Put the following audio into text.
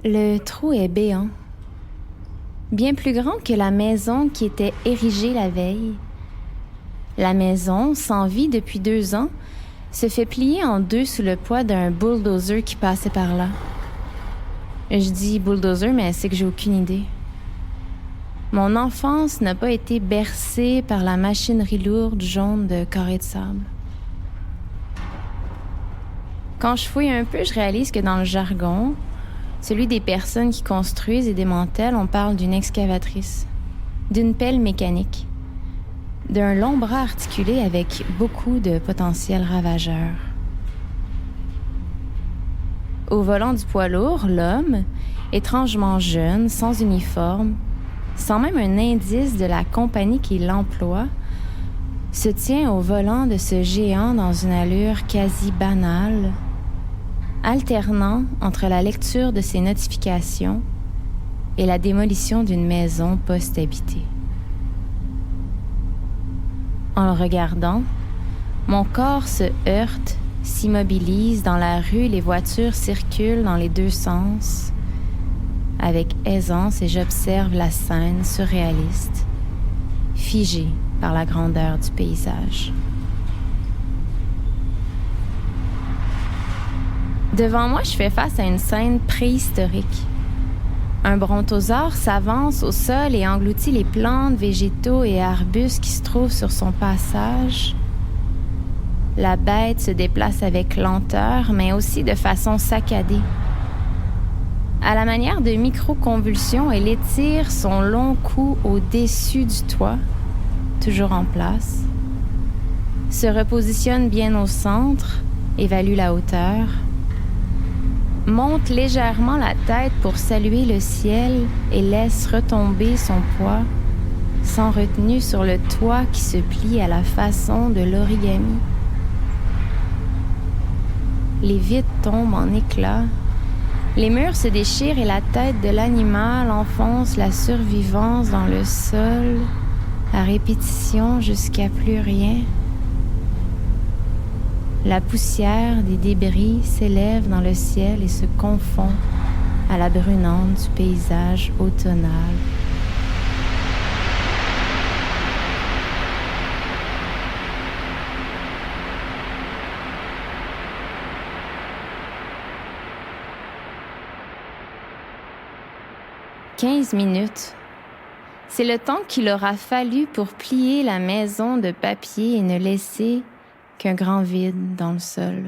Le trou est béant, bien plus grand que la maison qui était érigée la veille. La maison, sans vie depuis 2 ans, se fait plier en deux sous le poids d'un bulldozer qui passait par là. Je dis bulldozer, mais c'est que j'ai aucune idée. Mon enfance n'a pas été bercée par la machinerie lourde jaune de carrés de sable. Quand je fouille un peu, je réalise que dans le jargon, celui des personnes qui construisent et démantèlent, on parle d'une excavatrice, d'une pelle mécanique, d'un long bras articulé avec beaucoup de potentiel ravageur. Au volant du poids lourd, l'homme, étrangement jeune, sans uniforme, sans même un indice de la compagnie qui l'emploie, se tient au volant de ce géant dans une allure quasi banale, alternant entre la lecture de ses notifications et la démolition d'une maison post-habitée. En le regardant, mon corps se heurte, s'immobilise dans la rue, les voitures circulent dans les deux sens avec aisance et j'observe la scène surréaliste, figée par la grandeur du paysage. Devant moi, je fais face à une scène préhistorique. Un brontosaure s'avance au sol et engloutit les plantes, végétaux et arbustes qui se trouvent sur son passage. La bête se déplace avec lenteur, mais aussi de façon saccadée. À la manière de micro-convulsions, elle étire son long cou au-dessus du toit, toujours en place, se repositionne bien au centre, évalue la hauteur, monte légèrement la tête pour saluer le ciel et laisse retomber son poids, sans retenue sur le toit qui se plie à la façon de l'origami. Les vitres tombent en éclats, les murs se déchirent et la tête de l'animal enfonce la survivance dans le sol, à répétition jusqu'à plus rien. La poussière des débris s'élève dans le ciel et se confond à la brunante du paysage automnal. « 15 minutes. C'est le temps qu'il aura fallu pour plier la maison de papier et ne laisser qu'un grand vide dans le sol.